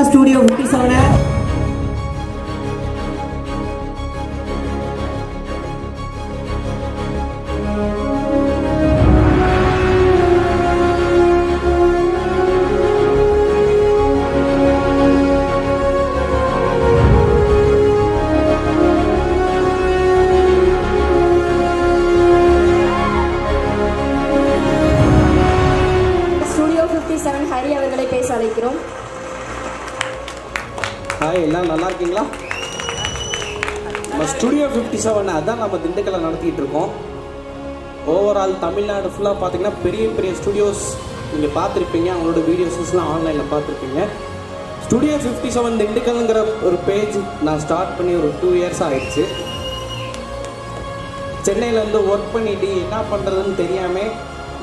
Studio 57 है। Studio 57 Hari அவர்களை பேச அழைக்கிறோம். ஹாய், எல்லாம் நல்லா இருக்கீங்களா? நம்ம ஸ்டுடியோ 57 அதான் நம்ம திண்டுக்கல்ல நடத்திட்டு இருக்கோம். ஓவரால் தமிழ்நாடு ஃபுல்லாக பார்த்தீங்கன்னா பெரிய பெரிய ஸ்டுடியோஸ் நீங்கள் பார்த்துருப்பீங்க. அவங்களோட வீடியோஸ்லாம் ஆன்லைனில் பார்த்துருப்பீங்க. ஸ்டுடியோ 57 திண்டுக்கல்ங்கிற ஒரு பேஜ் நான் ஸ்டார்ட் பண்ணி ஒரு 2 இயர்ஸ் ஆகிடுச்சு. சென்னையிலேருந்து ஒர்க் பண்ணிட்டு என்ன பண்ணுறதுன்னு தெரியாமல்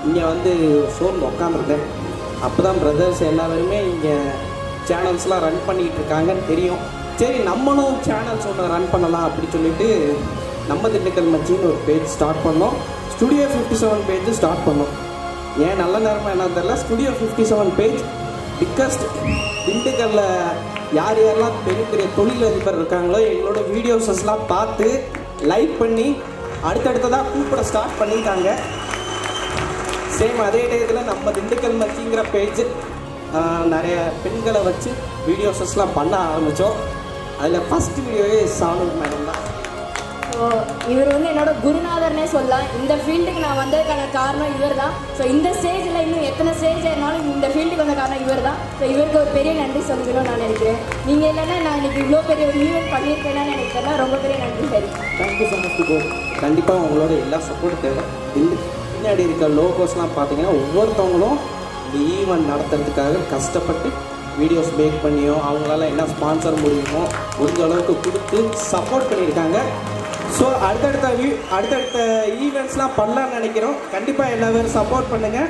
இங்கே வந்து சோர்ந்து உட்காந்துருந்தேன். அப்போ தான் பிரதர்ஸ் எல்லாருமே இங்கே சேனல்ஸ்லாம் ரன் பண்ணிகிட்டு இருக்காங்கன்னு தெரியும். சரி, நம்மளும் சேனல்ஸ் ஒன்று ரன் பண்ணலாம் அப்படின்னு சொல்லிட்டு நம்ம திண்டுக்கல் மச்சின்னு ஒரு பேஜ் ஸ்டார்ட் பண்ணோம். ஸ்டுடியோ 57 பேஜ் ஸ்டார்ட் பண்ணோம். ஏன் நல்ல நேரமாக என்ன தெரியல, ஸ்டுடியோ 57 பேஜ் பிக்கஸ்ட் திண்டுக்கல்ல யார் யாரெல்லாம் பெரிய பெரிய தொழிலதிபர் இருக்காங்களோ எங்களோட வீடியோஸஸ்லாம் பார்த்து லைக் பண்ணி அடுத்தடுத்ததாக கூப்பிட ஸ்டார்ட் பண்ணிட்டாங்க. சேம் அதே டயத்தில் நம்ம திண்டுக்கல் மச்சிங்கிற பேஜ் நிறைய பெண்களை வச்சு வீடியோஸஸ்லாம் பண்ண ஆரம்பித்தோம். அதில் ஃபஸ்ட்டு வீடியோவே சானு மேடம் தான். ஸோ இவர் வந்து என்னோட குருநாதர்னே சொல்லலாம். இந்த ஃபீல்டுக்கு நான் வந்ததுக்கான காரணம் இவர் தான். ஸோ இந்த ஸ்டேஜில் இன்னும் எத்தனை ஸ்டேஜ் இருந்தாலும் இந்த ஃபீல்டுக்கு வந்த காரணம் இவர் தான். ஸோ இவருக்கு ஒரு பெரிய நன்றி சொல்லிக்கணும்னு நான் நினைக்கிறேன். நீங்கள் இல்லைன்னா நான் இன்னைக்கு இவ்வளோ பெரிய ஒரு ஈவெண்ட் பண்ணியிருக்கேன்னு நினைக்கிறேன்னா ரொம்ப பெரிய நன்றி சரி. Thank you so much to. கண்டிப்பாக உங்களோட எல்லா சப்போர்ட் தேவை. பின்னாடி இருக்க லோகோஸ்லாம் பார்த்தீங்கன்னா ஒவ்வொருத்தவங்களும் இந்த ஈவெண்ட் நடத்துறதுக்காக கஷ்டப்பட்டு வீடியோஸ் மேக் பண்ணியோ அவங்களால என்ன ஸ்பான்சர் முடியுமோ முடிஞ்ச அளவுக்கு கொடுத்து சப்போர்ட் பண்ணியிருக்காங்க. ஸோ அடுத்தடுத்த ஈவெண்ட்ஸ்லாம் பண்ணலான்னு நினைக்கிறோம். கண்டிப்பாக எல்லா பேரும் சப்போர்ட் பண்ணுங்கள்.